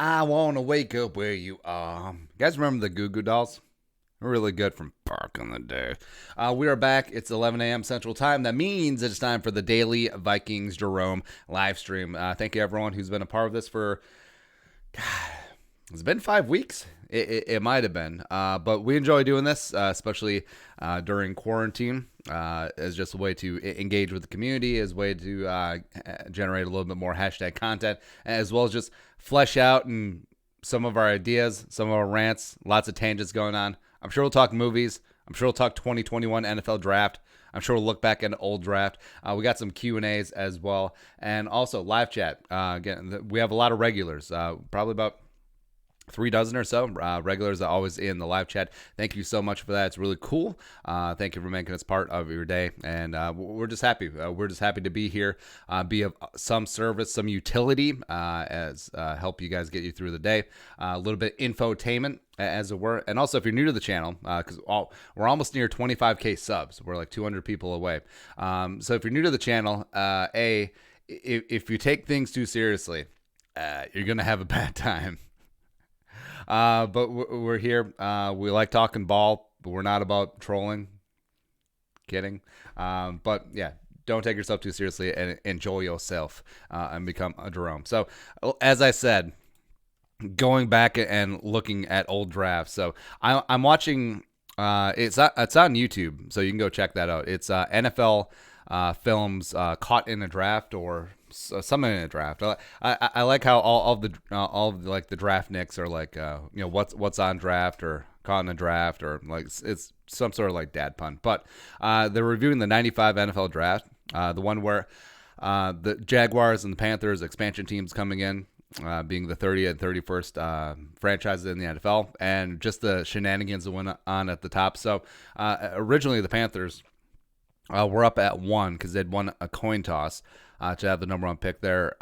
I want to wake up where you are. You guys remember the Goo Goo Dolls? Really good from back in the day. We are back. It's 11 a.m. Central Time. That means it's time for the daily Vikings Jerome live stream. Thank you, everyone who's been a part of this for, God, it's been 5 weeks. It might have been. But we enjoy doing this, especially during quarantine, as just a way to engage with the community, as a way to generate a little bit more hashtag content, as well as just flesh out and some of our ideas, some of our rants, lots of tangents going on. I'm sure we'll talk movies. I'm sure we'll talk 2021 NFL draft. I'm sure we'll look back at an old draft. We got some Q&As as well. And also live chat. Again, we have a lot of regulars, probably about 3 dozen or so regulars are always in the live chat. Thank you so much for that. It's really cool. Thank you for making us part of your day, and we're just happy. We're just happy to be here, be of some service, some utility, as help you guys get you through the day. A little bit infotainment, as it were. And also, if you're new to the channel, because we're almost near 25K subs, we're like 200 people away. So if you're new to the channel, if you take things too seriously, you're gonna have a bad time. But we're here. We like talking ball, but we're not about trolling. Kidding. But yeah, don't take yourself too seriously and enjoy yourself and become a Jerome. So, as I said, going back and looking at old drafts. So I'm watching. It's on YouTube, so you can go check that out. It's NFL films caught in a draft or something in a draft. I like how all of the like the draft nicks are like what's on draft or caught in a draft, or like it's some sort of like dad pun. But they're reviewing the 95 NFL draft, the one where the Jaguars and the Panthers expansion teams coming in, being the 30th and 31st franchises in the NFL, and just the shenanigans that went on at the top. So originally the Panthers were up at 1 because they'd won a coin toss to have the number 1 pick there.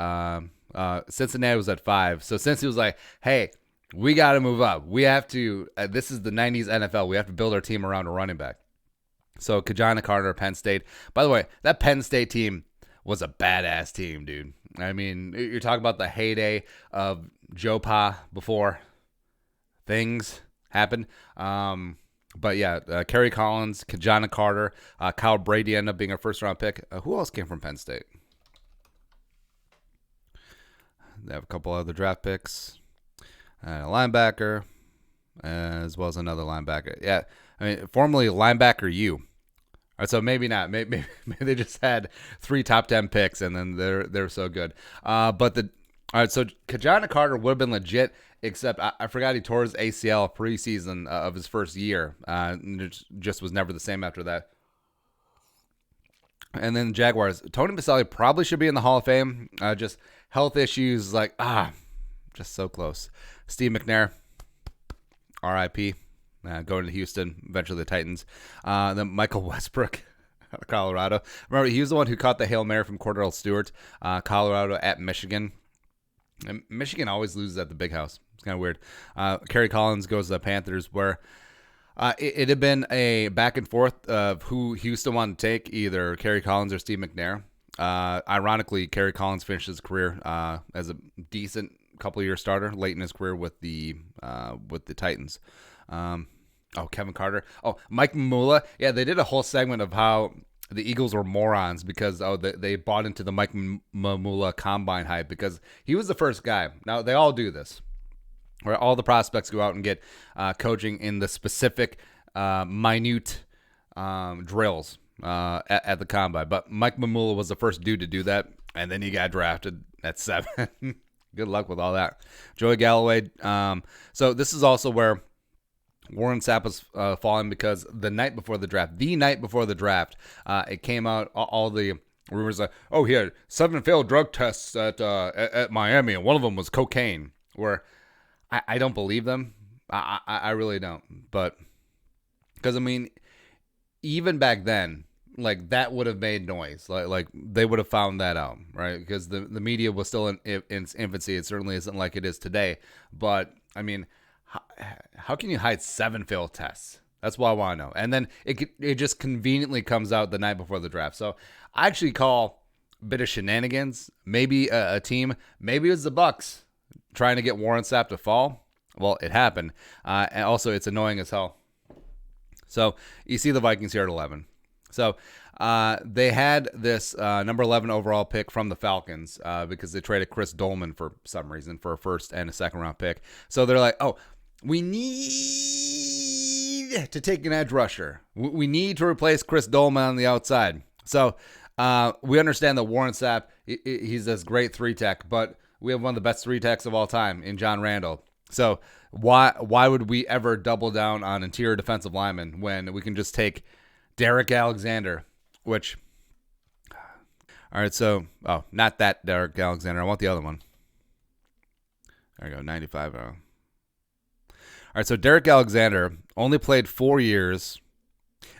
Cincinnati was at 5. So Cincy was like, hey, we got to move up. We have to, this is the 90s NFL. We have to build our team around a running back. So Kajana Carter, Penn State. By the way, that Penn State team was a badass team, dude. I mean, you're talking about the heyday of Joe Pa before things happened. But yeah, Kerry Collins, Kajana Carter, Kyle Brady ended up being a first-round pick. Who else came from Penn State? They have a couple other draft picks, a linebacker, as well as another linebacker. Yeah, I mean, formerly linebacker U. All right, so maybe not. Maybe they just had 3 top 10 picks, and then they're so good. But all right, so Kajana Carter would have been legit, except I forgot he tore his ACL preseason of his first year. It just was never the same after that. And then Jaguars. Tony Miscellaneous probably should be in the Hall of Fame. Just health issues, just so close. Steve McNair, R.I.P. Going to Houston, eventually the Titans. Then Michael Westbrook, Colorado. Remember, he was the one who caught the Hail Mary from Cordell Stewart, Colorado at Michigan. And Michigan always loses at the big house. It's kind of weird. Kerry Collins goes to the Panthers, where it had been a back and forth of who Houston wanted to take, either Kerry Collins or Steve McNair. Ironically, Kerry Collins finished his career as a decent couple-year starter late in his career with the Titans. Kevin Carter. Mike Mamula. Yeah, they did a whole segment of how the Eagles were morons because they bought into the Mike Mamula combine hype because he was the first guy. Now, they all do this, where all the prospects go out and get coaching in the specific minute drills at the combine. But Mike Mamula was the first dude to do that, and then he got drafted at 7. Good luck with all that. Joey Galloway. So this is also where Warren Sapp was falling, because the night before the draft, it came out, all the rumors like, he had 7 failed drug tests at Miami, and one of them was cocaine, where I don't believe them. I really don't. But because, I mean, even back then, like, that would have made noise. Like they would have found that out, right? Because the media was still in its infancy. It certainly isn't like it is today. But, I mean, how can you hide 7 failed tests? That's what I want to know. And then it just conveniently comes out the night before the draft. So I actually call a bit of shenanigans. Maybe a team. Maybe it was the Bucks trying to get Warren Sapp to fall. Well, it happened. And also, it's annoying as hell. So you see the Vikings here at 11. So they had this number 11 overall pick from the Falcons because they traded Chris Dolman for some reason for a first and a second round pick. So they're like, oh, we need to take an edge rusher. We need to replace Chris Dolman on the outside. So we understand that Warren Sapp, he's this great 3-tech, but we have one of the best 3-techs of all time in John Randall. So why would we ever double down on interior defensive linemen when we can just take Derek Alexander, which, all right, so, not that Derek Alexander. I want the other one. There you go, 95. All right, so Derek Alexander only played 4 years.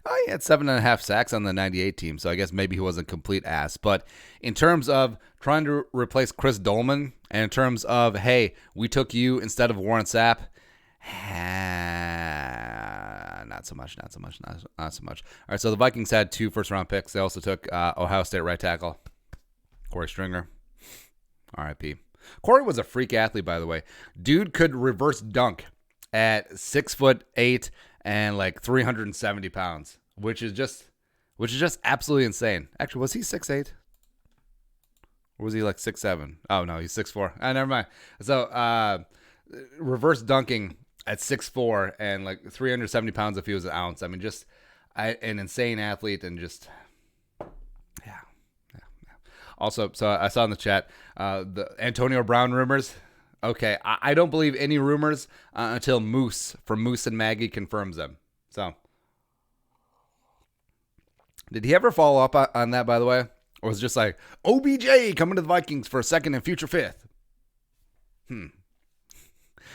Oh, he had 7.5 sacks on the 98 team, so I guess maybe he wasn't a complete ass. But in terms of trying to replace Chris Dolman, and in terms of, hey, we took you instead of Warren Sapp, not so much. All right, so the Vikings had 2 first-round picks. They also took Ohio State right tackle, Corey Stringer. R.I.P. Corey was a freak athlete, by the way. Dude could reverse dunk at 6'8" and like 370 pounds, which is just absolutely insane. Actually, was he 6'8"? Or was he like 6'7"? Oh no, he's 6'4". Never mind. So reverse dunking at 6'4" and like 370 pounds if he was an ounce. I mean, just an insane athlete, and just yeah. Also, so I saw in the chat the Antonio Brown rumors. Okay, I don't believe any rumors until Moose from Moose and Maggie confirms them. So, did he ever follow up on that, by the way? Or was it just like, OBJ coming to the Vikings for a second and future 5th? And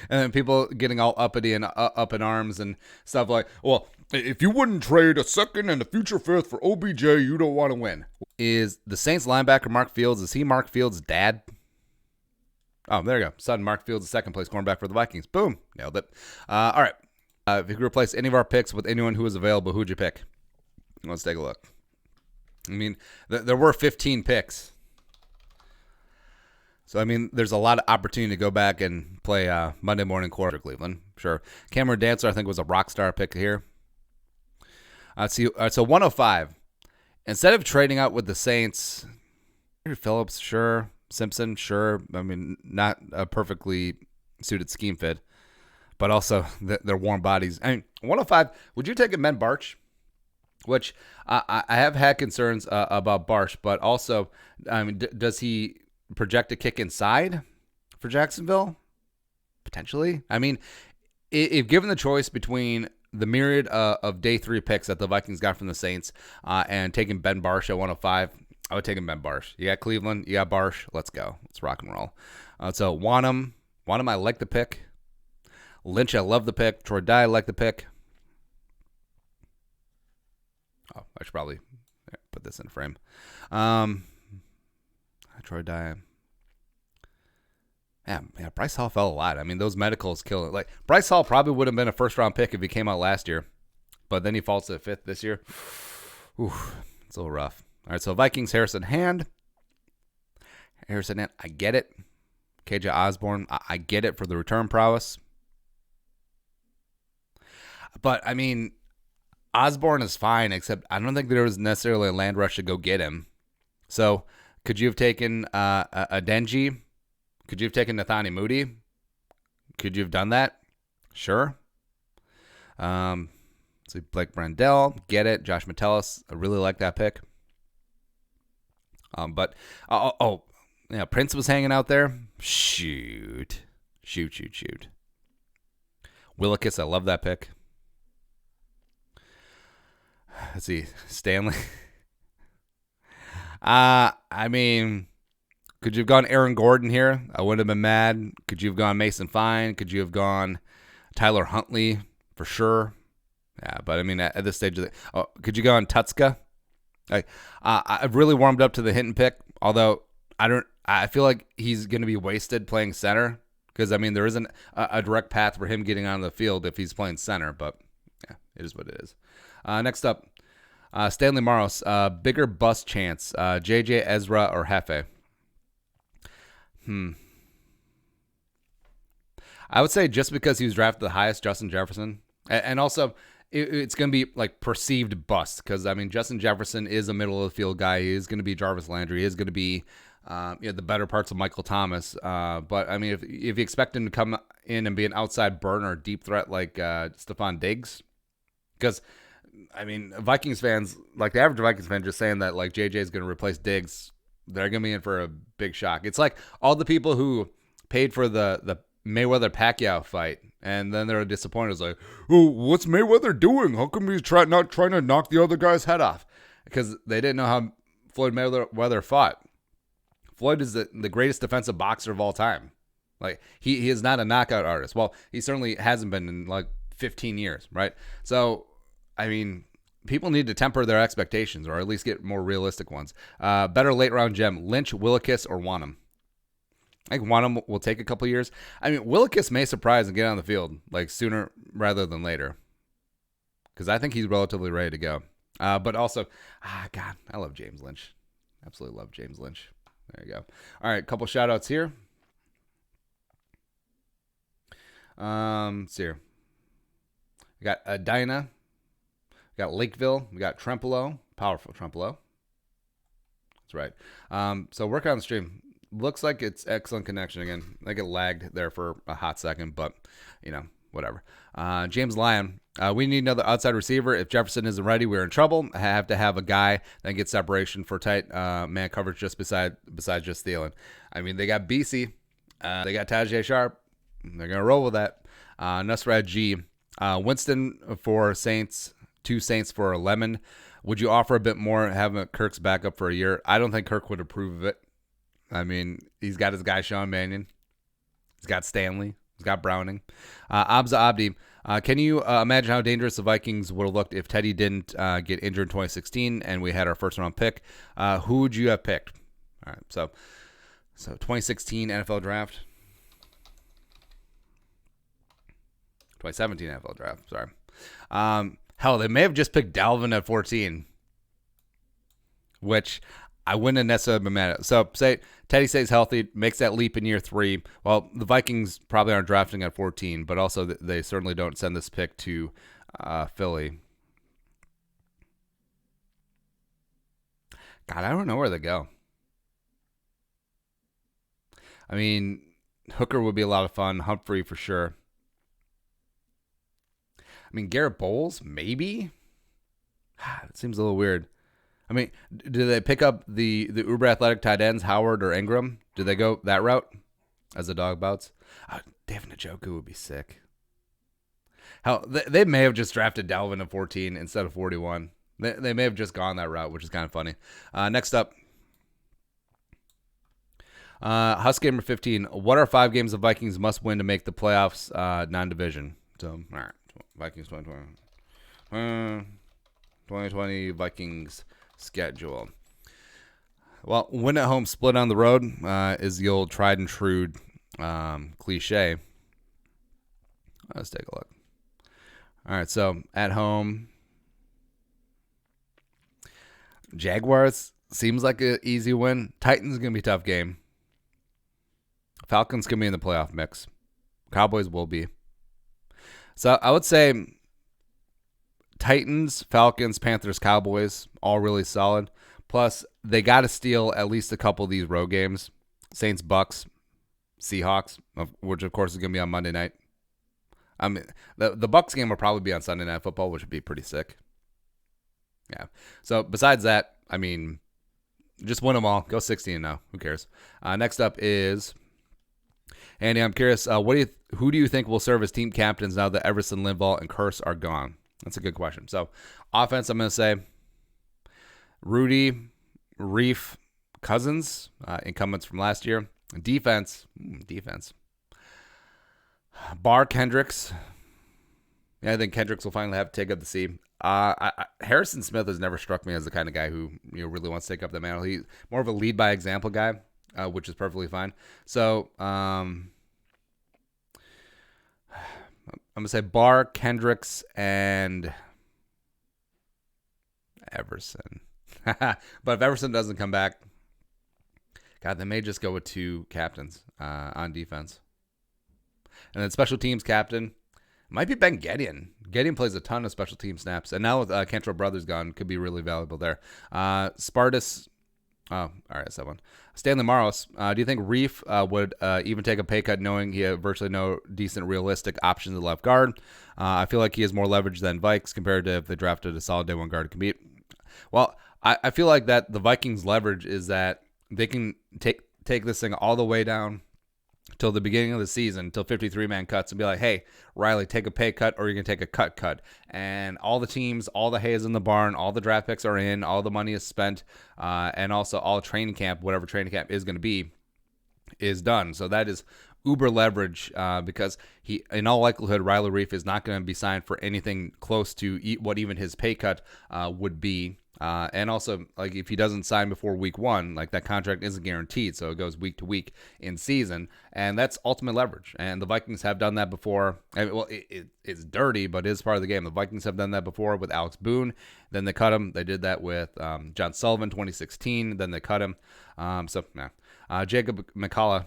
then people getting all uppity and up in arms and stuff like, well, if you wouldn't trade a second and a future 5th for OBJ, you don't want to win. Is the Saints linebacker Mark Fields, is he Mark Fields' dad? Oh, there you go. Son, Mark Fields, the second place cornerback for the Vikings. Boom. Nailed it. All right. If you could replace any of our picks with anyone who is available, who'd you pick? Let's take a look. I mean, there were 15 picks. So, I mean, there's a lot of opportunity to go back and play Monday morning quarter Cleveland. Sure. Cameron Dancer, I think, was a rock star pick here. So 105. Instead of trading out with the Saints, Phillips, sure. Simpson, sure. I mean, not a perfectly suited scheme fit, but also they're warm bodies. I mean, 105, would you take a Ben Barch? Which I have had concerns about Barch, but also, I mean, does he project a kick inside for Jacksonville? Potentially. I mean, if given the choice between the myriad of day 3 picks that the Vikings got from the Saints and taking Ben Barch at 105, I would take him Ben Barch. You got Cleveland, you got Barch. Let's go. Let's rock and roll. So Wanham, I like the pick. Lynch, I love the pick. Troy Dye, I like the pick. Oh, I should probably put this in frame. Troy Dye. Yeah, Bryce Hall fell a lot. I mean, those medicals kill it. Like, Bryce Hall probably would have been a first-round pick if he came out last year, but then he falls to 5th this year. Ooh, it's a little rough. All right, so Vikings, Harrison Hand, I get it. KJ Osborne, I get it for the return prowess. But, I mean, Osborne is fine, except I don't think there was necessarily a land rush to go get him. So, could you have taken a Denji? Could you have taken Nathani Moody? Could you have done that? Sure. So Blake Brandell, get it. Josh Metellus, I really like that pick. But Prince was hanging out there. Shoot. Willekes, I love that pick. Let's see, Stanley. I mean, could you have gone Aaron Gordon here? I wouldn't have been mad. Could you have gone Mason Fine? Could you have gone Tyler Huntley? For sure. Yeah, but I mean, at this stage, could you go on Tutska? I've really warmed up to the Hinton pick, although I feel like he's going to be wasted playing center because, I mean, there isn't a direct path for him getting on the field if he's playing center, but yeah, it is what it is. Next up, Stanley Maros, bigger bust chance, JJ Ezra or Hefe? I would say just because he was drafted the highest, Justin Jefferson, and also it's going to be like perceived bust because I mean Justin Jefferson is a middle of the field guy. He is going to be Jarvis Landry. He is going to be the better parts of Michael Thomas. But I mean, if you expect him to come in and be an outside burner, deep threat like Stephon Diggs, because I mean Vikings fans, like the average Vikings fan, just saying that like JJ is going to replace Diggs, they're going to be in for a big shock. It's like all the people who paid for the Mayweather Pacquiao fight, and then they're disappointed. It's like, oh, what's Mayweather doing? How come he's not trying to knock the other guy's head off? Because they didn't know how Floyd Mayweather fought. Floyd is the greatest defensive boxer of all time. Like he is not a knockout artist. Well, he certainly hasn't been in like 15 years, right? So, I mean, people need to temper their expectations, or at least get more realistic ones. Better late round gem: Lynch, Willekes, or Wanham. I think Wanham will take a couple years. I mean, Willekes may surprise and get on the field like sooner rather than later, because I think he's relatively ready to go. But also, God, I love James Lynch. Absolutely love James Lynch. There you go. All right, couple shout outs here. Let's see here. We got Edina. We got Lakeville. We got Trempolo. Powerful Trempolo. That's right. So work on the stream. Looks like it's excellent connection again. Like it lagged there for a hot second, but whatever. James Lyon. We need another outside receiver. If Jefferson isn't ready, we're in trouble. I have to have a guy that gets separation for tight man coverage just besides just Thielen. I mean, they got BC. They got Tajay Sharp. They're going to roll with that. Nusrat G. Winston for Saints. 2 Saints for a lemon. Would you offer a bit more having Kirk's backup for a year? I don't think Kirk would approve of it. I mean, he's got his guy Sean Mannion. He's got Stanley. He's got Browning. Abza Abdi. Can you imagine how dangerous the Vikings would have looked if Teddy didn't get injured in 2016 and we had our first round pick? Who would you have picked? All right, so 2016 NFL draft. 2017 NFL draft, sorry. Hell, they may have just picked Dalvin at 14, which I wouldn't have necessarily been mad at. So say Teddy stays healthy, makes that leap in year 3. Well, the Vikings probably aren't drafting at 14, but also they certainly don't send this pick to Philly. God, I don't know where they go. I mean, Hooker would be a lot of fun. Humphrey for sure. I mean, Garrett Bowles, maybe? It seems a little weird. I mean, do they pick up the uber athletic tight ends, Howard or Ingram? Do they go that route as a dog bounce? David Njoku would be sick. Hell, they may have just drafted Dalvin at 14 instead of 41. They may have just gone that route, which is kind of funny. Next up, Gamer 15. What are 5 games the Vikings must win to make the playoffs non-division? So, all right, Vikings 2020. 2020 Vikings schedule. Well, win at home, split on the road is the old tried and true cliche. Let's take a look. All right, so at home, Jaguars seems like an easy win. Titans going to be a tough game. Falcons going to be in the playoff mix. Cowboys will be. So I would say Titans, Falcons, Panthers, Cowboys, all really solid. Plus, they got to steal at least a couple of these road games. Saints, Bucks, Seahawks, which of course is going to be on Monday night. I mean, the Bucks game will probably be on Sunday Night Football, which would be pretty sick. Yeah. So besides that, I mean, just win them all. Go 16-0. Who cares? Next up is Andy. I'm curious. Who do you think will serve as team captains now that Everson, Linval, and Curse are gone? That's a good question. So, offense, I'm going to say Rudy, Reef, Cousins, incumbents from last year. Defense. Barr, Kendricks. Yeah, I think Kendricks will finally have to take up the C. Harrison Smith has never struck me as the kind of guy who really wants to take up the mantle. He's more of a lead by example guy, which is perfectly fine. So I'm gonna say Barr, Kendricks, and Everson. But if Everson doesn't come back, God, they may just go with 2 captains on defense. And then special teams captain might be Ben Gedeon. Gedeon plays a ton of special team snaps. And now with Cantrell Brothers gone, could be really valuable there. Spartus. Oh, all right, that's that one. Stanley Maros. Do you think Reef would even take a pay cut knowing he had virtually no decent realistic options at left guard? I feel like he has more leverage than Vikes compared to if they drafted a solid day one guard to compete. Well, I feel like that the Vikings' leverage is that they can take this thing all the way down till the beginning of the season, till 53-man cuts, and be like, hey, Riley, take a pay cut or you're going to take a cut. And all the teams, all the hay is in the barn, all the draft picks are in, all the money is spent, and also all training camp, whatever training camp is going to be, is done. So that is uber leverage because he, in all likelihood, Riley Reef is not going to be signed for anything close to what even his pay cut would be. And also, like, if he doesn't sign before week 1, like, that contract isn't guaranteed, so it goes week to week in season, and that's ultimate leverage. And the Vikings have done that before. I mean, well, it's dirty, but it is part of the game. The Vikings have done that before with Alex Boone. Then they cut him. They did that with John Sullivan 2016. Then they cut him. Jacob McCullough,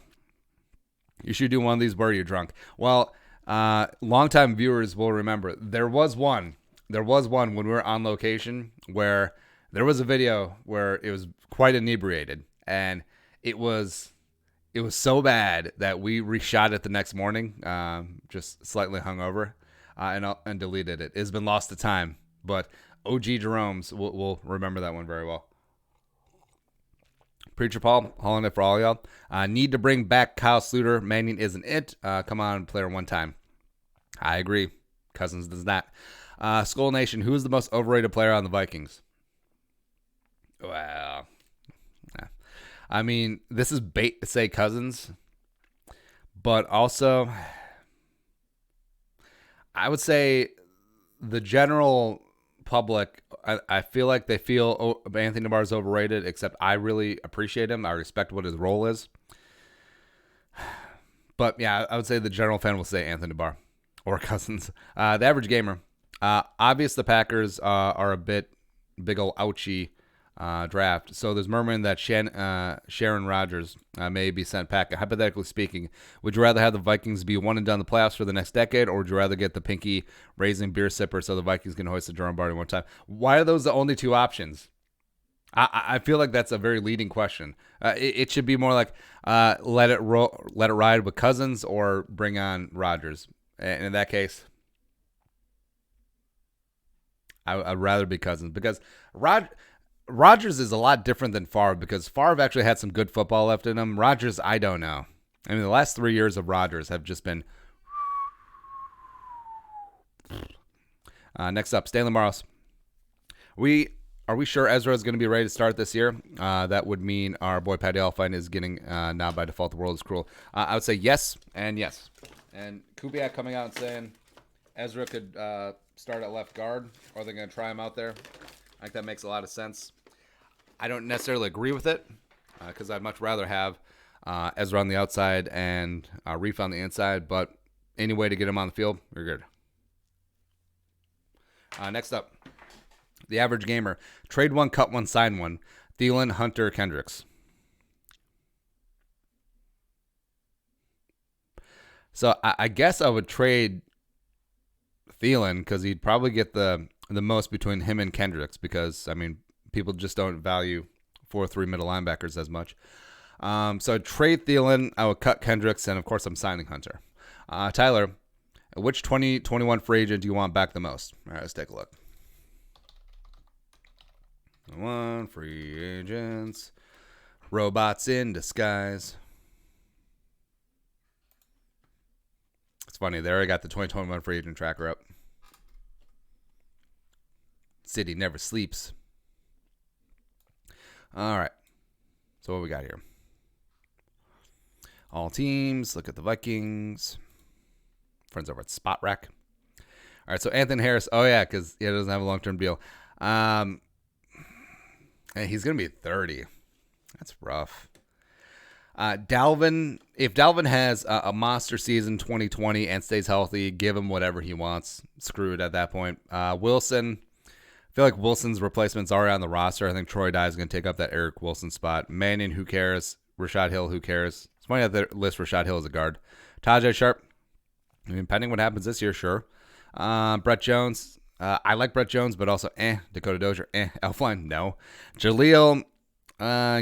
you should do one of these where you're drunk. Well, longtime viewers will remember there was one when we were on location where there was a video where it was quite inebriated, and it was so bad that we reshot it the next morning, just slightly hungover, and deleted it. It's been lost to time, but OG Jeromes will remember that one very well. Preacher Paul, hauling it for all y'all. Need to bring back Kyle Sluter. Manning isn't it. Come on, player one time. I agree. Cousins does not. Skull Nation, who is the most overrated player on the Vikings? Well, I mean, this is bait to say Cousins, but also I would say the general public, I feel like they feel Anthony Barr is overrated, except I really appreciate him. I respect what his role is. But yeah, I would say the general fan will say Anthony Barr or Cousins. The average gamer. Obvious the Packers are a big old ouchie draft. So there's murmuring that Sharon Rodgers may be sent back. Hypothetically speaking, would you rather have the Vikings be one and done the playoffs for the next decade, or would you rather get the pinky raising beer sipper so the Vikings can hoist the Jerome Barty one time? Why are those the only two options? I feel like that's a very leading question. It should be more like let it ride with Cousins or bring on Rodgers. And in that case, I'd rather be Cousins because Rodgers is a lot different than Favre because Favre actually had some good football left in him. Rodgers, I don't know. I mean, the last 3 years of Rodgers have just been. Next up, Stanley Maros. Are we sure Ezra is going to be ready to start this year? That would mean our boy Patty Alfine is getting now by default. The world is cruel. I would say yes and yes. And Kubiak coming out and saying Ezra could start at left guard, or they're going to try him out there. I think that makes a lot of sense. I don't necessarily agree with it because I'd much rather have Ezra on the outside and Reef on the inside, but any way to get him on the field, you're good. Next up, the average gamer. Trade one, cut one, sign one. Thielen, Hunter, Kendricks. So I guess I would trade Thielen because he'd probably get the most between him and Kendricks because, I mean, people just don't value 4-3 middle linebackers as much. So I'd trade Thielen. I would cut Kendricks, and, of course, I'm signing Hunter. Tyler, which 2021 free agent do you want back the most? All right, let's take a look. One free agents. Robots in disguise. It's funny. They already got the 2021 free agent tracker up. City never sleeps. All right. So what we got here? All teams. Look at the Vikings. Friends over at Spot Rack. All right. So Anthony Harris. Oh, yeah, because he doesn't have a long-term deal. And he's going to be 30. That's rough. Dalvin, if Dalvin has a monster season 2020 and stays healthy, give him whatever he wants. Screw it at that point. Wilson, I feel like Wilson's replacement's already on the roster. I think Troy Dye is going to take up that Eric Wilson spot. Manning, who cares? Rashad Hill, who cares? It's funny that they list Rashad Hill as a guard. Tajay Sharp, I mean, depending what happens this year, sure. Brett Jones. I like Brett Jones, but also Dakota Dozier, Elfline, no. Jaleel,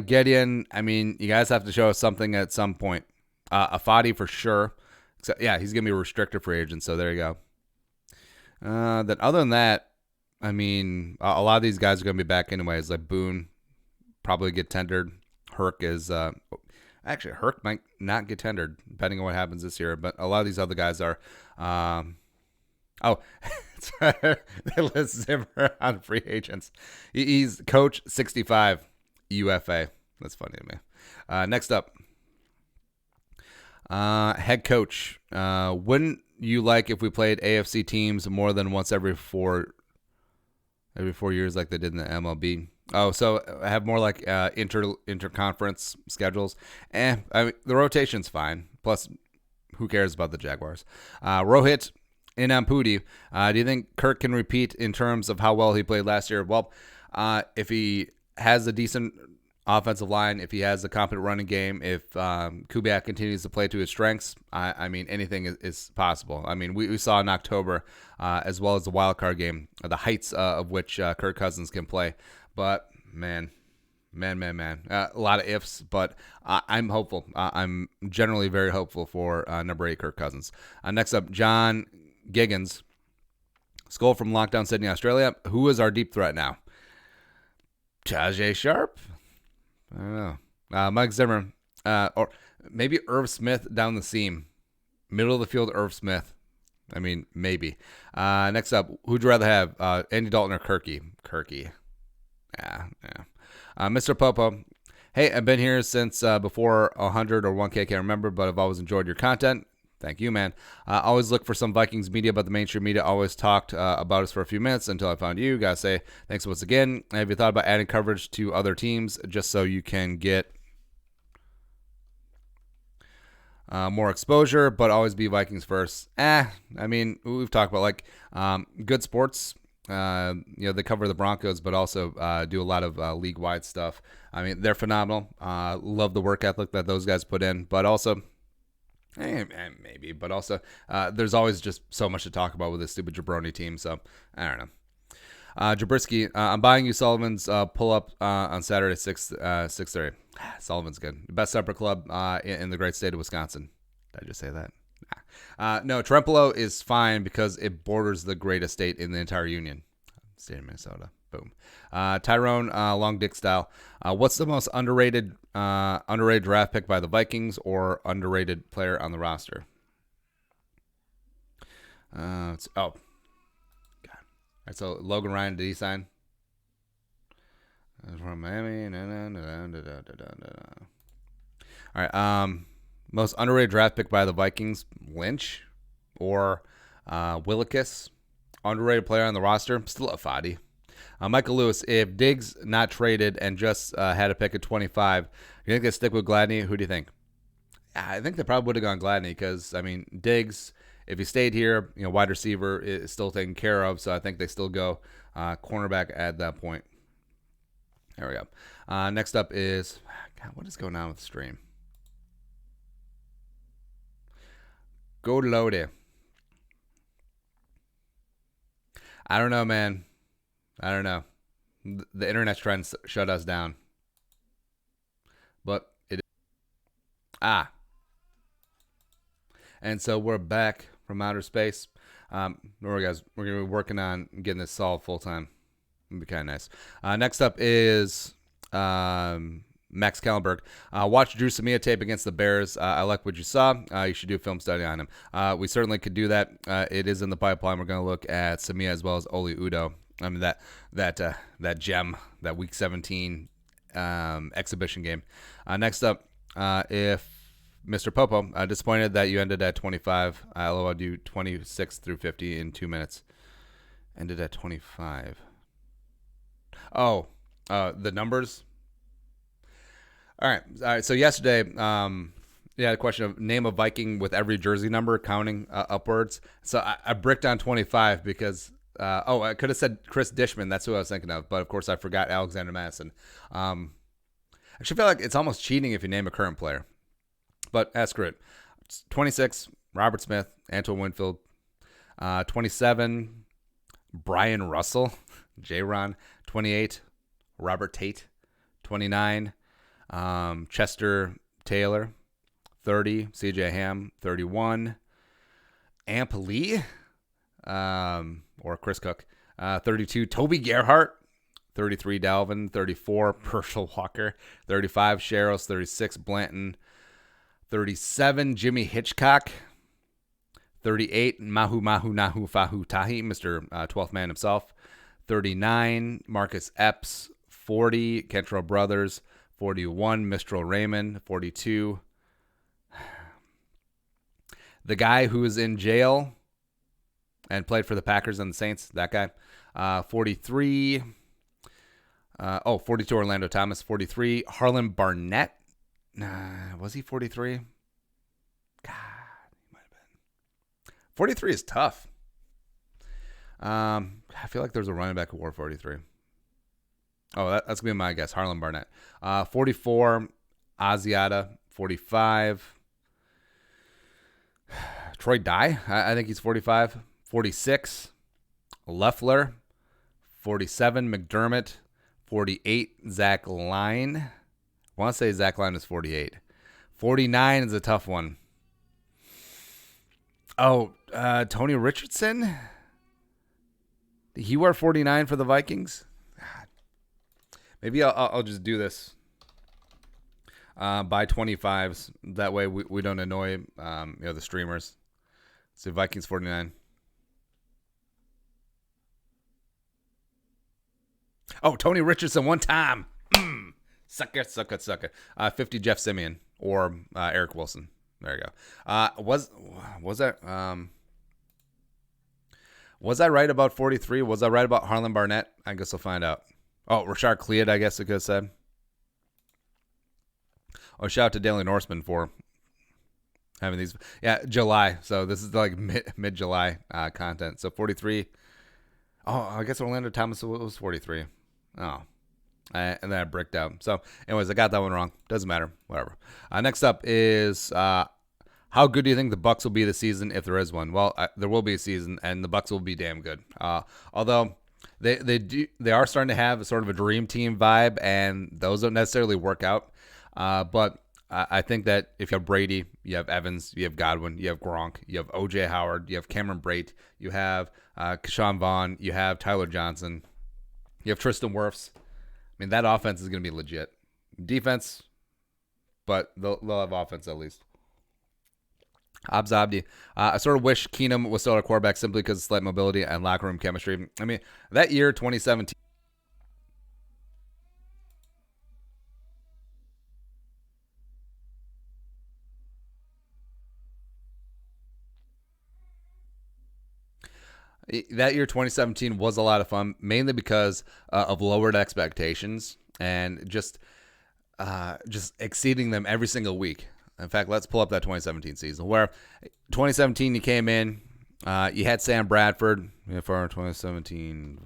Gideon. I mean, you guys have to show us something at some point. Afadi for sure. So, yeah, he's gonna be a restricted free agent. So there you go. Then other than that, I mean, a lot of these guys are gonna be back anyways. Like Boone, probably get tendered. Herc is actually Herc might not get tendered depending on what happens this year. But a lot of these other guys are. They list Zimmer on free agents. He's coach 65 UFA. That's funny to me. Next up, head coach. Wouldn't you like if we played AFC teams more than once every 4 years like they did in the MLB? Oh, so I have more like interconference schedules. I mean, the rotation's fine. Plus, who cares about the Jaguars? Rohit Inampudi. Do you think Kirk can repeat in terms of how well he played last year? Well, if he has a decent offensive line, if he has a competent running game, if Kubiak continues to play to his strengths, I mean, anything is possible. I mean, we saw in October, as well as the wild card game, the heights of which Kirk Cousins can play. But, man. A lot of ifs, but I'm hopeful. I'm generally very hopeful for number 8, Kirk Cousins. Next up, John Giggins. Skull from Lockdown Sydney, Australia. Who is our deep threat now? Tajay Sharp? I don't know. Mike Zimmer. Or maybe Irv Smith down the seam. Middle of the field, Irv Smith. I mean, maybe. Next up, who'd you rather have? Andy Dalton or Kirky? Kirky. Yeah. Mr. Popo. Hey, I've been here since before 100 or 1K, can't remember, but I've always enjoyed your content. Thank you, man. Always look for some Vikings media, but the mainstream media always talked about us for a few minutes until I found you. Gotta say, thanks once again. Have you thought about adding coverage to other teams just so you can get more exposure, but always be Vikings first? I mean, we've talked about like good sports. They cover the Broncos, but also do a lot of league-wide stuff. I mean, they're phenomenal. Love the work ethic that those guys put in, but also, maybe, but also, there's always just so much to talk about with this stupid jabroni team. So I don't know. Jabrisky, I'm buying you Sullivan's pull-up on Saturday 6:30. Sullivan's good. Best supper club in the great state of Wisconsin. Did I just say that? No, Trempolo is fine because it borders the greatest state in the entire union. State of Minnesota. Boom. Tyrone, long dick style. What's the most underrated draft pick by the Vikings or underrated player on the roster? God. All right, so Logan Ryan, did he sign? From Miami. All right. Most underrated draft pick by the Vikings, Lynch or Willikis. Underrated player on the roster, still a Fadi. Michael Lewis, if Diggs not traded and just had a pick at 25, you think they stick with Gladney? Who do you think? I think they probably would have gone Gladney because, I mean, Diggs, if he stayed here, wide receiver is still taken care of, so I think they still go cornerback at that point. There we go. Next up is, God, what is going on with the stream? Go load. I don't know, man. I don't know. The internet's trying to shut us down. But it is. And so we're back from outer space. Remember, guys, we're going to be working on getting this solved full time. It'd be kind of nice. Next up is Max Kellenberg. Watch Drew Samia tape against the Bears. I like what you saw. You should do a film study on him. We certainly could do that. It is in the pipeline. We're going to look at Samia as well as Oli Udo. I mean, that gem, that Week 17 exhibition game. Next up, if Mr. Popo, disappointed that you ended at 25. I'll do 26 through 50 in 2 minutes. Ended at 25. Oh, the numbers. All right. So yesterday, the question of name a Viking with every jersey number counting upwards. So I bricked on 25 because I could have said Chris Dishman. That's who I was thinking of, but of course I forgot Alexander Madison. I actually feel like it's almost cheating if you name a current player, but screw it. 26. Robert Smith, Antoine Winfield. 27, Brian Russell, J-Ron. 28, Robert Tate. 29, Chester Taylor. 30, CJ Ham. 31, Amp Lee, or Chris Cook. 32, Toby Gerhart. 33, Dalvin. 34, Herschel Walker. 35, Sherrills. 36, Blanton. 37, Jimmy Hitchcock. 38, Mahu Nahu Fahu Tahi, Mr. 12th man himself. 39, Marcus Epps. 40, Kentrell Brothers. 41, Mistral Raymond. 42, the guy who was in jail and played for the Packers and the Saints, that guy. 43, 42, Orlando Thomas. 43, Harlan Barnett. Was he 43? God, he might have been. 43 is tough. I feel like there's a running back who wore 43. Oh, that's going to be my guess, Harlan Barnett. 44, Asiata. 45, Troy Dye. I think he's 45. 46, Leffler. 47, McDermott. 48, Zach Line. I want to say Zach Line is 48. 49 is a tough one. Oh, Tony Richardson? Did he wear 49 for the Vikings? God. Maybe I'll just do this. Buy 25s. That way we don't annoy the streamers. So Vikings 49. Oh, Tony Richardson one time. Sucker. 50, Jeff Simeon or Eric Wilson. There you go. Was I right about 43? Was I right about Harlan Barnett? I guess I'll find out. Oh, Rashard Cleat, I guess I could have said. Oh, shout out to Daily Norseman for having these. Yeah, July. So this is like mid-July content. So 43. Oh, I guess Orlando Thomas was 43. Oh. And then I bricked out. So anyways, I got that one wrong. Doesn't matter. Whatever. Next up is how good do you think the Bucs will be this season if there is one? Well, there will be a season, and the Bucs will be damn good. Although they are starting to have a sort of a dream team vibe, and those don't necessarily work out. But I think that if you have Brady, you have Evans, you have Godwin, you have Gronk, you have O.J. Howard, you have Cameron Brate, you have Keshawn Vaughn, you have Tyler Johnson, you have Tristan Wirfs. I mean, that offense is going to be legit. Defense, but they'll have offense at least. Abdi. I sort of wish Keenum was still our quarterback simply because of slight mobility and locker room chemistry. I mean, that year, 2017. That year, 2017, was a lot of fun, mainly because of lowered expectations and just exceeding them every single week. In fact, let's pull up that 2017 season where 2017 you came in, you had Sam Bradford for our 2017,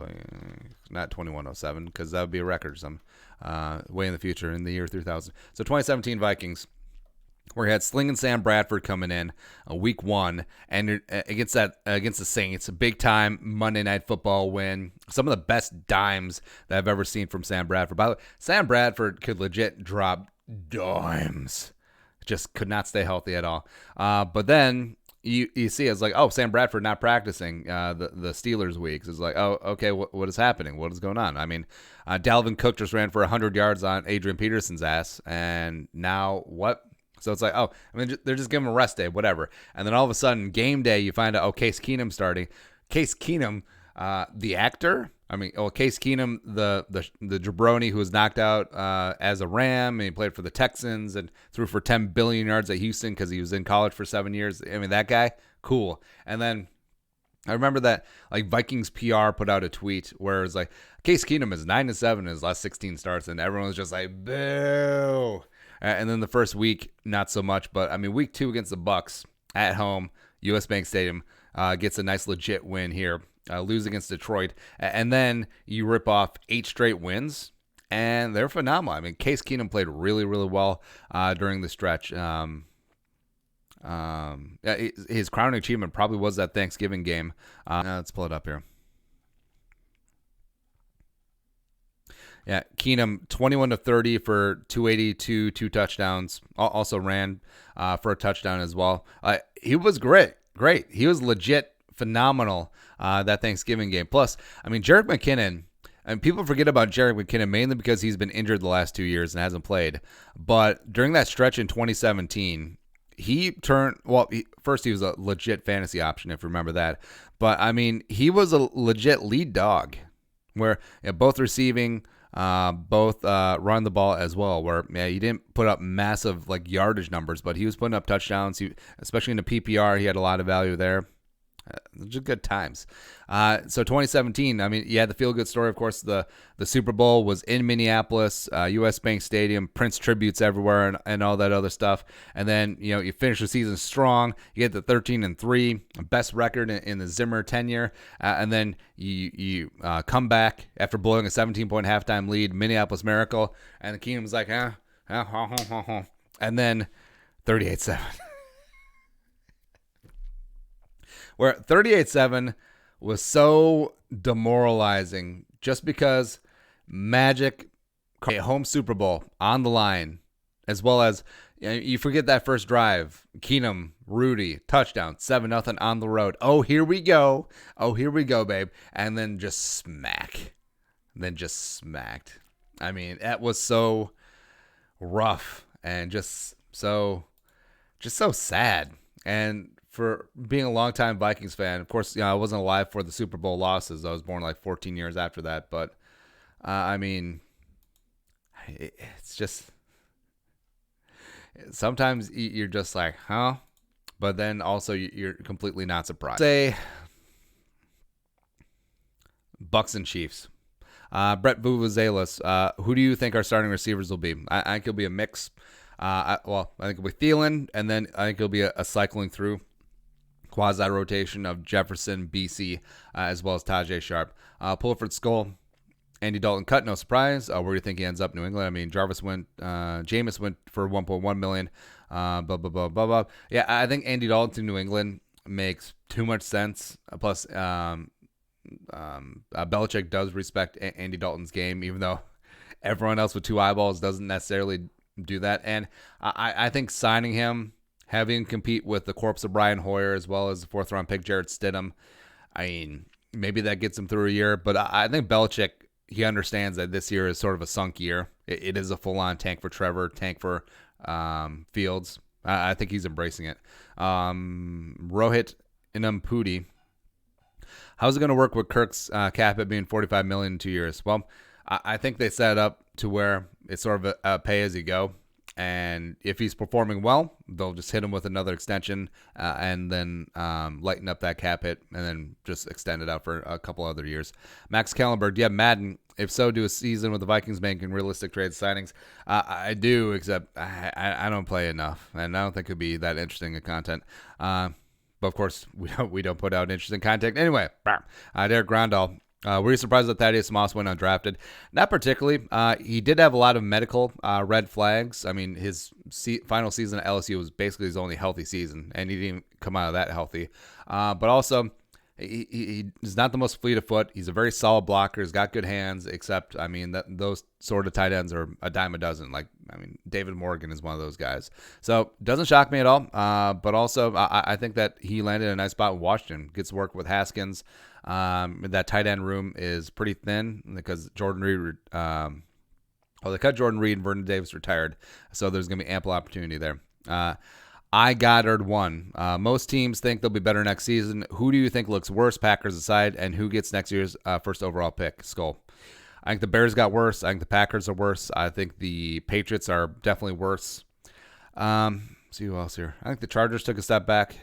not 2107 because that would be a record or something way in the future in the year 3000. So 2017 Vikings, where you had Sling and Sam Bradford coming in week one and against the Saints, a big time Monday Night Football win. Some of the best dimes that I've ever seen from Sam Bradford. By the way, Sam Bradford could legit drop dimes. Just could not stay healthy at all. But then you see it's like, oh, Sam Bradford not practicing the Steelers weeks. It's like, oh, okay, what is happening? What is going on? I mean, Dalvin Cook just ran for 100 yards on Adrian Peterson's ass, and now what? So it's like, oh, I mean, they're just giving him a rest day, whatever. And then all of a sudden, game day, you find out, oh, Case Keenum's starting. Case Keenum, the actor. I mean, Case Keenum, the jabroni who was knocked out as a Ram, and he played for the Texans and threw for 10 billion yards at Houston because he was in college for 7 years. I mean, that guy, cool. And then I remember that like Vikings PR put out a tweet where it was like, Case Keenum is 9-7 in his last 16 starts, and everyone was just like, boo. And then the first week, not so much. But, I mean, week 2 against the Bucs at home, U.S. Bank Stadium, gets a nice legit win here. Lose against Detroit. And then you rip off 8 straight wins, and they're phenomenal. I mean, Case Keenum played really, really well during the stretch. His crowning achievement probably was that Thanksgiving game. Let's pull it up here. Yeah, Keenum 21 to 30 for 282, 2 touchdowns. Also ran for a touchdown as well. He was great. He was legit phenomenal that Thanksgiving game. Plus, I mean, Jerick McKinnon. And people forget about Jerick McKinnon mainly because he's been injured the last 2 years and hasn't played. But during that stretch in 2017, he turned, well, first he was a legit fantasy option, if you remember that. But, I mean, he was a legit lead dog where both receiving, both run the ball as well, where he didn't put up massive like yardage numbers, but he was putting up touchdowns. Especially in the PPR, he had a lot of value there. Just good times. So 2017, I mean, you had the feel-good story, of course. The Super Bowl was in Minneapolis, U.S. Bank Stadium, Prince tributes everywhere, and all that other stuff. And then, you finish the season strong. You get the 13-3, best record in the Zimmer tenure. And then you come back after blowing a 17-point halftime lead, Minneapolis Miracle, and the Keenum was like, and then 38-7. Where 38-7 was so demoralizing just because Magic, a home Super Bowl on the line, as well as you forget that first drive, Keenum, Rudy, touchdown, 7-0 on the road. Oh, here we go, babe. And then just smacked. I mean, that was so rough and just so sad. And for being a longtime Vikings fan, of course, I wasn't alive for the Super Bowl losses. I was born like 14 years after that. But, I mean, it's just sometimes you're just like, huh? But then also you're completely not surprised. Say Bucks and Chiefs. Brett Vuvuzelas, who do you think our starting receivers will be? I think it'll be a mix. I think it'll be Thielen, and then I think it'll be a cycling through quasi-rotation of Jefferson, BC, as well as Tajay Sharp. Pulford Skull, Andy Dalton cut, no surprise. Where do you think he ends up? New England. I mean, Jameis went for $1.1 million. Blah, blah, blah, blah, blah. Yeah, I think Andy Dalton to New England makes too much sense. Plus, Belichick does respect Andy Dalton's game, even though everyone else with two eyeballs doesn't necessarily do that. And I think signing him, having him compete with the corpse of Brian Hoyer as well as the fourth-round pick Jarrett Stidham, I mean, maybe that gets him through a year. But I think Belichick, he understands that this year is sort of a sunk year. It is a full-on tank for Trevor, tank for Fields. I think he's embracing it. Rohit Inampudi. How's it going to work with Kirk's cap at being $45 million in 2 years? Well, I think they set it up to where it's sort of a pay as you go. And if he's performing well, they'll just hit him with another extension and then lighten up that cap hit and then just extend it out for a couple other years. Max Kellenberg, do you have Madden? If so, do a season with the Vikings making realistic trade signings. I do, except I don't play enough, and I don't think it'd be that interesting a content. But of course, we don't put out interesting content anyway. Derek Grandal. Were you surprised that Thaddeus Moss went undrafted? Not particularly. He did have a lot of medical red flags. I mean, his final season at LSU was basically his only healthy season, and he didn't come out of that healthy. But also, he's not the most fleet of foot. He's a very solid blocker. He's got good hands, except, I mean, those sort of tight ends are a dime a dozen. Like, I mean, David Morgan is one of those guys. So, doesn't shock me at all. But also, I think that he landed in a nice spot with Washington. Gets to work with Haskins. That tight end room is pretty thin because Jordan Reed, they cut Jordan Reed and Vernon Davis retired. So there's going to be ample opportunity there. I Goddard won. Most teams think they'll be better next season. Who do you think looks worse, Packers aside, and who gets next year's first overall pick? Skull. I think the Bears got worse. I think the Packers are worse. I think the Patriots are definitely worse. See who else here. I think the Chargers took a step back,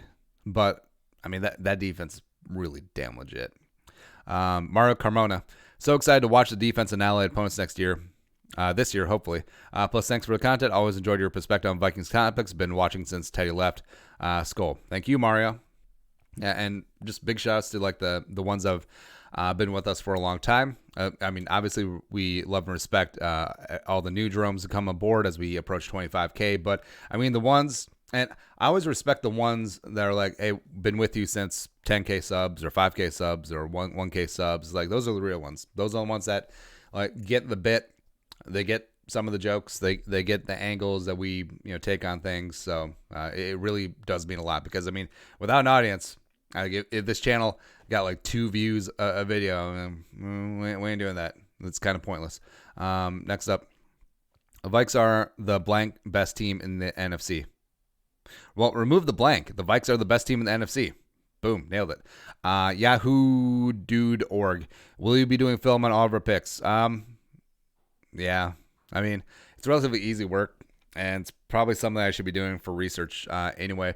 but I mean that defense is really damn legit. Mario Carmona. So excited to watch the defense and allied opponents next year. This year, hopefully. Plus, thanks for the content. Always enjoyed your perspective on Vikings topics. Been watching since Teddy left. Skull. Thank you, Mario. Yeah, and just big shouts to like the ones that have been with us for a long time. I mean, obviously, we love and respect all the new Jeromes who come aboard as we approach 25K. But, I mean, the ones And I always respect the ones that are like, hey, been with you since 10K subs or 5K subs or 1K subs. Like, those are the real ones. Those are the ones that like get the bit. They get some of the jokes. They get the angles that we take on things. So it really does mean a lot because, I mean, without an audience, if this channel got like 2 views a video, we ain't doing that. It's kind of pointless. Next up, the Vikes are the blank best team in the NFC. Well, remove the blank. The Vikes are the best team in the NFC. Boom, nailed it. Yahoo Dude Org. Will you be doing film on all of our picks? Yeah. I mean, it's relatively easy work, and it's probably something I should be doing for research anyway.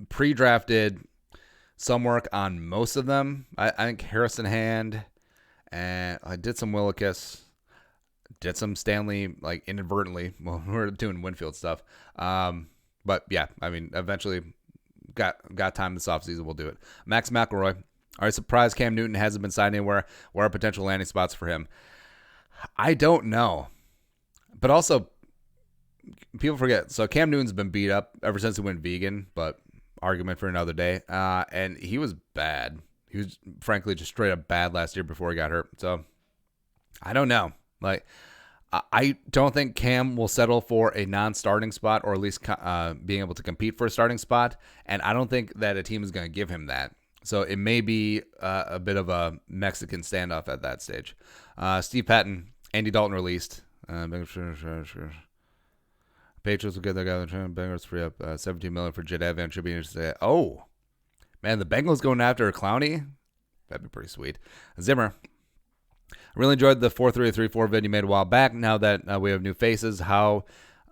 Pre-drafted some work on most of them. I think Harrison Hand, and I did some Willikis. Did some Stanley, like, inadvertently. Well, we're doing Winfield stuff. But yeah, I mean, eventually got time this offseason. We'll do it. Max McElroy. Are you surprised Cam Newton hasn't been signed anywhere? Where are potential landing spots for him? I don't know. But also, people forget. So Cam Newton's been beat up ever since he went vegan, but argument for another day. And he was bad. He was, frankly, just straight up bad last year before he got hurt. So I don't know. Like, I don't think Cam will settle for a non-starting spot, or at least being able to compete for a starting spot. And I don't think that a team is going to give him that. So it may be a bit of a Mexican standoff at that stage. Steve Patton, Andy Dalton released. Patriots will get their guy. Bengals free up $17 million for Jed Evans. Should be interesting. Oh, man, the Bengals going after Clowney? That'd be pretty sweet. Zimmer. I really enjoyed the 4-3-3-4 vid you made a while back. Now that we have new faces, how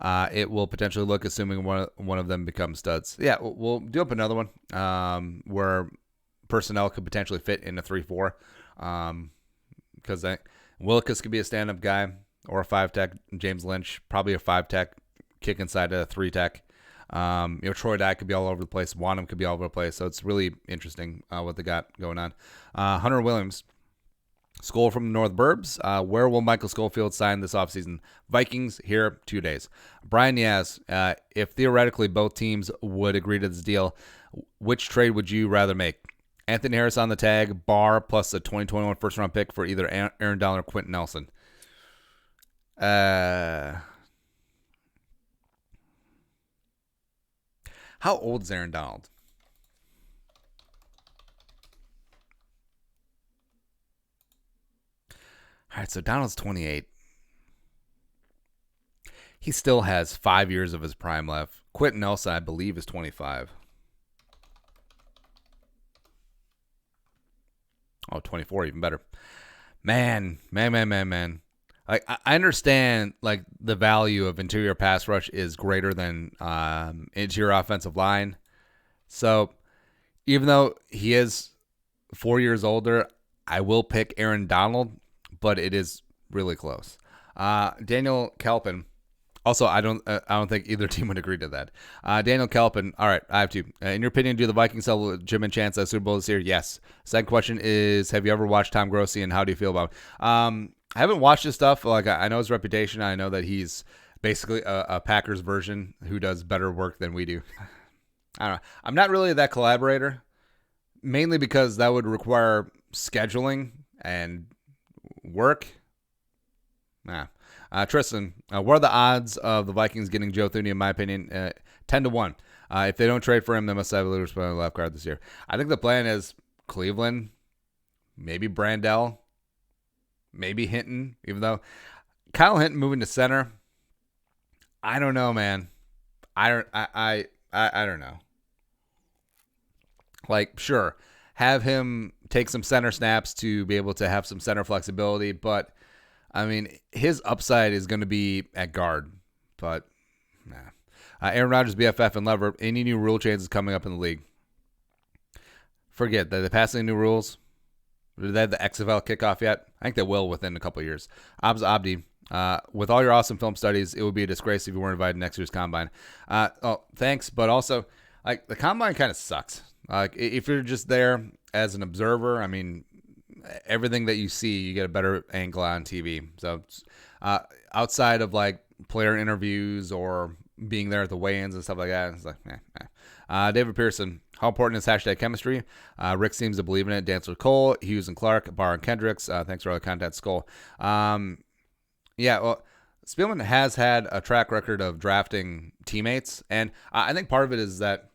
it will potentially look, assuming one of them becomes studs. Yeah, we'll do up another one where personnel could potentially fit in a 3-4. Because Willikis could be a stand-up guy or a 5-tech. James Lynch, probably a 5-tech, kick inside a 3-tech. Troy Dye could be all over the place. Wanham could be all over the place. So it's really interesting what they got going on. Hunter Williams. Skol from the North Burbs. Where will Michael Schofield sign this offseason? Vikings here 2 days. Brian Yaz, if theoretically both teams would agree to this deal, which trade would you rather make? Anthony Harris on the tag, Barr plus a 2021 first-round pick for either Aaron Donald or Quentin Nelson. How old is Aaron Donald? All right, so Donald's 28. He still has 5 years of his prime left. Quentin Nelson, I believe, is 25. Oh, 24, even better. Man. Like, I understand, like, the value of interior pass rush is greater than interior offensive line. So, even though he is 4 years older, I will pick Aaron Donald, but it is really close. Daniel Kelpin. Also, I don't think either team would agree to that. Daniel Kelpin. All right, I have to. In your opinion, do the Vikings have a legitimate chance at Super Bowl this year? Yes. Second question is, have you ever watched Tom Grossi, and how do you feel about him? I haven't watched his stuff. Like, I know his reputation. I know that he's basically a Packers version who does better work than we do. I don't know. I'm not really that collaborator, mainly because that would require scheduling and work. Tristan, what are the odds of the Vikings getting Joe Thuney? In my opinion, 10-1. If they don't trade for him, they must have a leader spot on the left guard this year. I think the plan is Cleveland, maybe Brandell, maybe Hinton. Even though Kyle Hinton moving to center, I don't know, man. I don't know. Like, sure, have him take some center snaps to be able to have some center flexibility, but I mean, his upside is going to be at guard, but nah. Aaron Rodgers, BFF, and Lever. Any new rule changes coming up in the league? Forget that they're passing new rules. Did they have the XFL kickoff yet? I think they will within a couple of years. Abdi, with all your awesome film studies, it would be a disgrace if you weren't invited to next year's combine. Thanks, but also, like, the combine kind of sucks. Like, if you're just there as an observer, I mean, everything that you see, you get a better angle on TV. So outside of like player interviews or being there at the weigh-ins and stuff like that. It's like, David Pearson, how important is hashtag chemistry? Rick seems to believe in it. Dance with Cole, Hughes and Clark, Barr and Kendricks. Thanks for all the content, Skull. Yeah, well, Spielman has had a track record of drafting teammates, and I think part of it is that,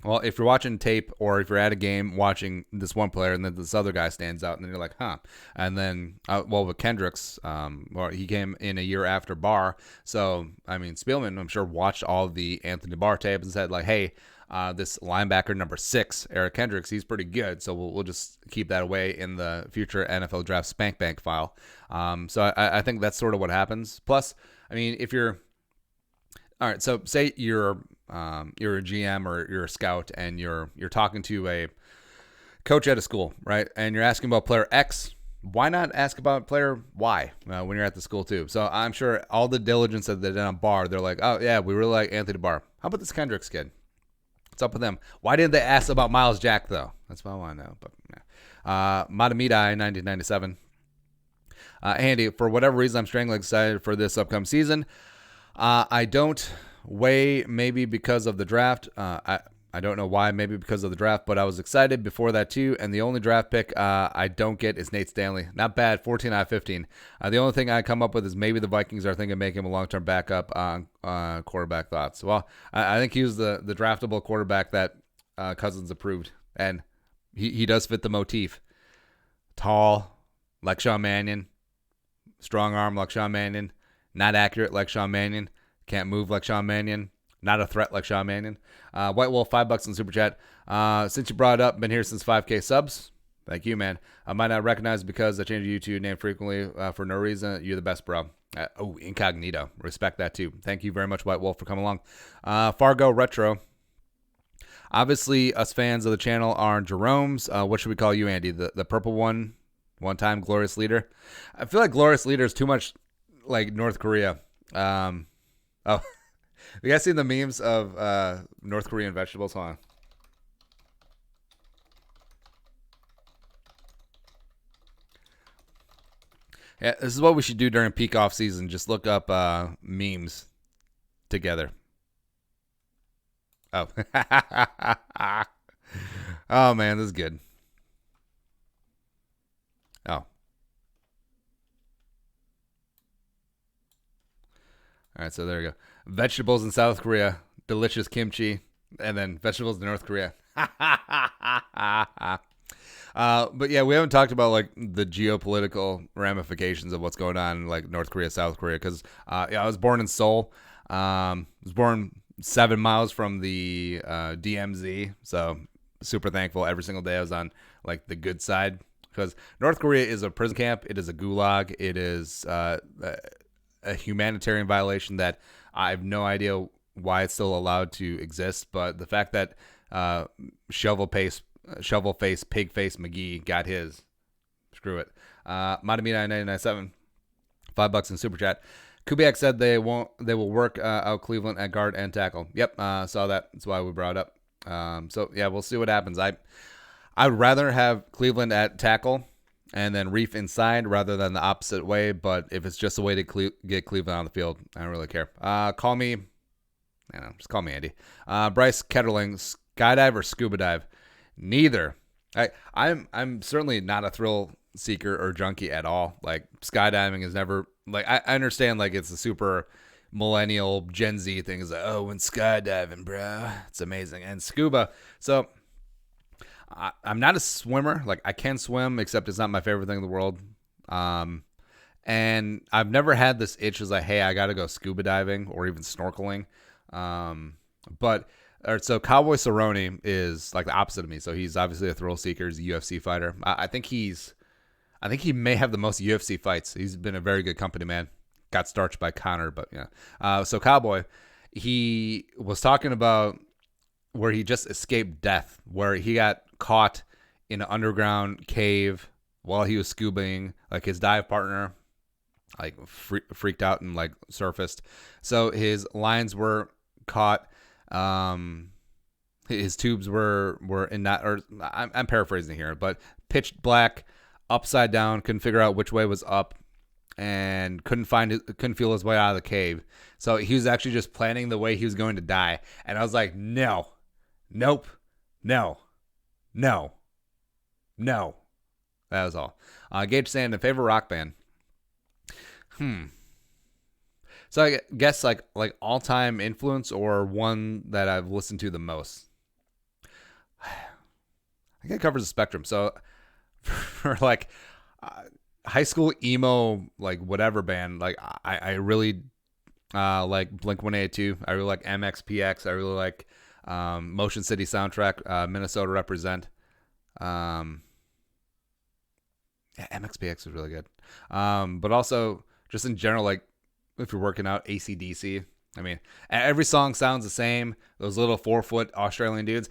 well, if you're watching tape or if you're at a game watching this one player and then this other guy stands out and then you're like, huh. And then, with Kendricks, he came in a year after Barr. So, I mean, Spielman, I'm sure, watched all the Anthony Barr tape and said, like, hey, this linebacker number 6, Eric Kendricks, he's pretty good. So we'll just keep that away in the future NFL draft spank bank file. So I think that's sort of what happens. Plus, I mean, if you're, all right, so say you're a GM or you're a scout and you're talking to a coach at a school, right? And you're asking about player X. Why not ask about player Y when you're at the school too? So I'm sure all the diligence that they did on Barr, they're like, oh yeah, we really like Anthony Barr. How about this Kendricks kid? What's up with them? Why didn't they ask about Miles Jack though? That's what I want to know. But Matamidai 1997. Andy, for whatever reason, I'm strangely excited for this upcoming season. I don't weigh, maybe because of the draft. I don't know why, maybe because of the draft, but I was excited before that too. And the only draft pick I don't get is Nate Stanley. Not bad, 14 out of 15. The only thing I come up with is maybe the Vikings are thinking of making him a long-term backup on quarterback thoughts. Well, I think he was the draftable quarterback that Cousins approved, and he does fit the motif. Tall, like Sean Mannion. Strong arm like Sean Mannion. Not accurate like Sean Mannion. Can't move like Sean Mannion. Not a threat like Sean Mannion. White Wolf, $5 in Super Chat. Since you brought it up, been here since 5K subs. Thank you, man. I might not recognize because I change your YouTube name frequently for no reason. You're the best, bro. Incognito. Respect that, too. Thank you very much, White Wolf, for coming along. Fargo Retro. Obviously, us fans of the channel are Jeromes. What should we call you, Andy? The purple one-time Glorious Leader? I feel like Glorious Leader is too much like North Korea. You guys seen the memes of North Korean vegetables? Hold on. Yeah, this is what we should do during peak off season. Just look up memes together. Oh. Oh, man, this is good. Oh. All right, so there you go. Vegetables in South Korea, delicious kimchi, and then vegetables in North Korea. But yeah, we haven't talked about like the geopolitical ramifications of what's going on in like North Korea, South Korea, because I was born in Seoul. I was born 7 miles from the DMZ, so super thankful every single day I was on like the good side, because North Korea is a prison camp. It is a gulag. It is a humanitarian violation that I have no idea why it's still allowed to exist, but the fact that shovel face, pig face McGee got his, screw it. Matamina 997, $5 in Super Chat. Kubiak said they will work out Cleveland at guard and tackle. Yep, saw that. That's why we brought it up. So yeah, we'll see what happens. I'd rather have Cleveland at tackle and then Reef inside rather than the opposite way. But if it's just a way to get Cleveland on the field, I don't really care. Call me, just call me Andy. Bryce Ketterling, skydive or scuba dive? Neither. I'm certainly not a thrill seeker or junkie at all. Like skydiving is never like, I understand like it's a super millennial Gen Z thing. Is like, oh, when skydiving, bro, it's amazing. And scuba. So I'm not a swimmer. Like I can swim, except it's not my favorite thing in the world. And I've never had this itch as like, hey, I got to go scuba diving or even snorkeling. So Cowboy Cerrone is like the opposite of me. So he's obviously a thrill seeker. He's a UFC fighter. I think he may have the most UFC fights. He's been a very good company man. Got starched by Connor, but yeah. So Cowboy, he was talking about where he just escaped death, where he got caught in an underground cave while he was scubaing. Like his dive partner, like freaked out and like surfaced. So his lines were caught. His tubes were in that, or I'm paraphrasing here, but pitch black, upside down, couldn't figure out which way was up. and couldn't feel his way out of the cave. So he was actually just planning the way he was going to die. And I was like, no, nope, no, no, no. That was all. Gage saying the favorite rock band. So I guess like all time influence or one that I've listened to the most. I think it covers the spectrum. So for like high school emo, like whatever band, like I really like Blink 182. I really like MXPX. I really like Motion City Soundtrack, Minnesota Represent. Yeah, MXPX is really good. But also just in general, like if you're working out, AC/DC. I mean, every song sounds the same. Those little 4-foot Australian dudes.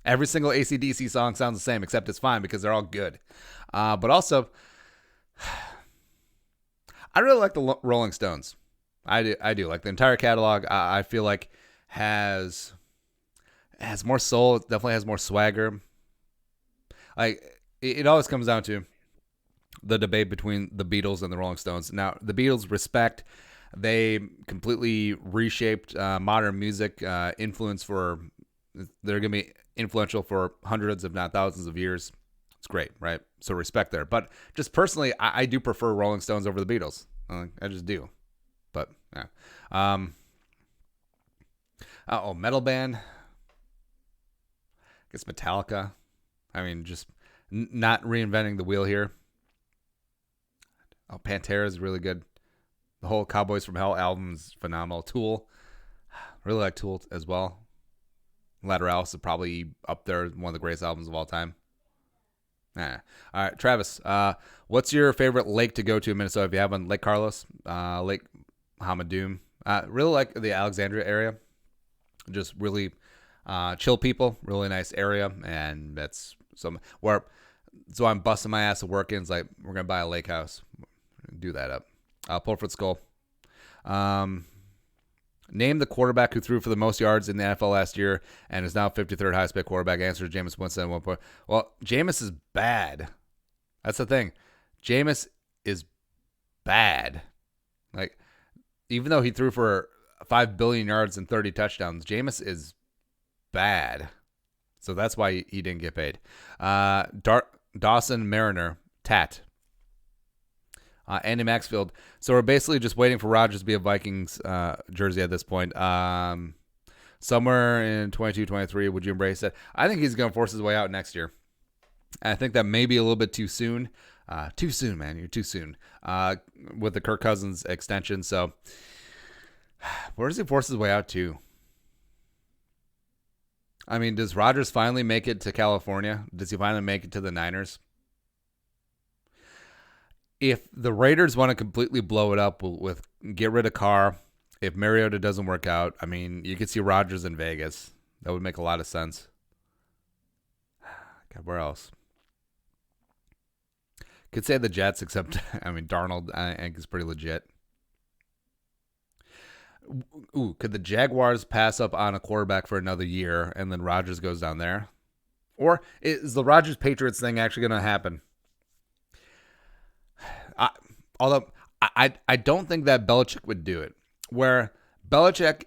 Every single AC/DC song sounds the same, except it's fine because they're all good. But also, I really like the Rolling Stones. I do. Like the entire catalog, I feel like has more soul. It definitely has more swagger. Like it always comes down to the debate between the Beatles and the Rolling Stones. Now, the Beatles, respect. They completely reshaped modern music, influence for. They're going to be influential for hundreds, if not thousands of years. It's great, right? So respect there. But just personally, I do prefer Rolling Stones over the Beatles. I just do. But yeah. Metal band. I guess Metallica. I mean, just not reinventing the wheel here. Pantera is really good. The whole Cowboys from Hell album is phenomenal. Tool. Really like Tool as well. Lateralis is probably up there, one of the greatest albums of all time. All right, Travis, what's your favorite lake to go to in Minnesota? If you have one, Lake Carlos, Lake Hamadoom. Really like the Alexandria area. Just really chill people, really nice area, and that's so I'm busting my ass to work in. It's like we're gonna buy a lake house, do that up. Pulford Skull. Name the quarterback who threw for the most yards in the NFL last year and is now 53rd highest paid quarterback. Answer: Jameis Winston at 1 point. Well, Jameis is bad. That's the thing. Jameis is bad. Like, even though he threw for 5 billion yards and 30 touchdowns, Jameis is bad. So that's why he didn't get paid. Dawson Mariner, Tat. Andy Maxfield. So we're basically just waiting for Rodgers to be a Vikings jersey at this point. Somewhere in 22-23, would you embrace it? I think he's going to force his way out next year. I think that may be a little bit too soon. Too soon, man. You're too soon. With the Kirk Cousins extension. So where does he force his way out to? I mean, does Rodgers finally make it to California? Does he finally make it to the Niners? If the Raiders want to completely blow it up with get rid of Carr, if Mariota doesn't work out, I mean, you could see Rodgers in Vegas. That would make a lot of sense. God, where else? Could say the Jets, except, I mean, Darnold, I think, is pretty legit. Ooh, could the Jaguars pass up on a quarterback for another year and then Rodgers goes down there? Or is the Rodgers-Patriots thing actually going to happen? Although I don't think that Belichick would do it. Where Belichick,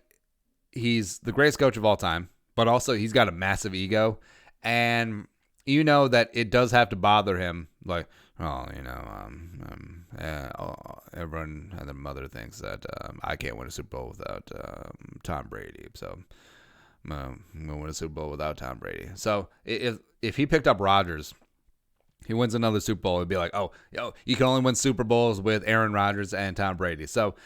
he's the greatest coach of all time, but also he's got a massive ego. And you know that it does have to bother him. Like, everyone and their mother thinks that I can't win a Super Bowl without Tom Brady. So I'm going to win a Super Bowl without Tom Brady. So if he picked up Rodgers, he wins another Super Bowl, it'd be like, you can only win Super Bowls with Aaron Rodgers and Tom Brady. So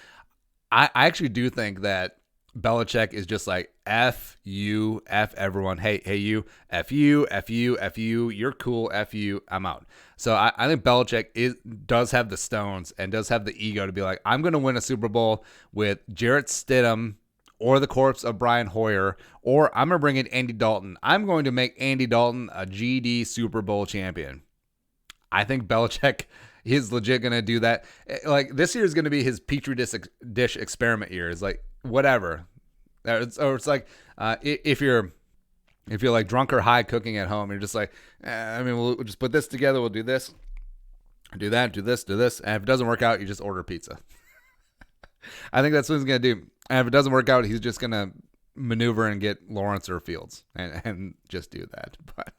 I actually do think that Belichick is just like, F you, F everyone. Hey, you, F you, F you, F you. You're cool, F you, I'm out. So I think Belichick does have the stones and does have the ego to be like, I'm going to win a Super Bowl with Jarrett Stidham or the corpse of Brian Hoyer, or I'm going to bring in Andy Dalton. I'm going to make Andy Dalton a GD Super Bowl champion. I think Belichick is legit going to do that. Like, this year is going to be his petri dish experiment year. It's like, whatever. It's like if you're like drunk or high cooking at home, you're just like, we'll just put this together. We'll do this. Do that, do this, do this. And if it doesn't work out, you just order pizza. I think that's what he's going to do. And if it doesn't work out, he's just going to maneuver and get Lawrence or Fields and just do that. But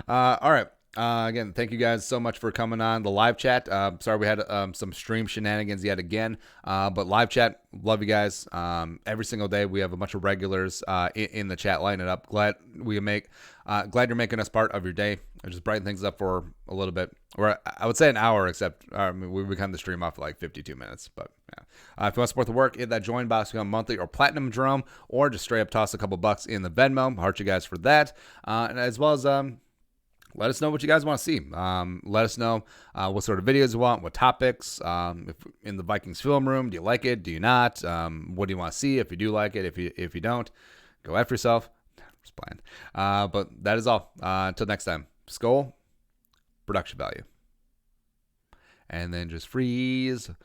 all right. Again, thank you guys so much for coming on the live chat. Sorry we had some stream shenanigans yet again, but live chat, love you guys. Every single day we have a bunch of regulars in the chat lighting it up. Glad you're making us part of your day. Just brighten things up for a little bit, or I would say an hour, except we kind of stream off for like 52 minutes. But yeah, if you want to support the work, hit that join box, become monthly or platinum Jerome, or just straight up toss a couple bucks in the Venmo. Heart you guys for that, and as well as let us know what you guys want to see. Let us know what sort of videos you want, what topics. If in the Vikings film room, do you like it? Do you not? What do you want to see? If you do like it, if you don't, go after yourself. Just playing. But that is all. Until next time. Skull, production value. And then just freeze.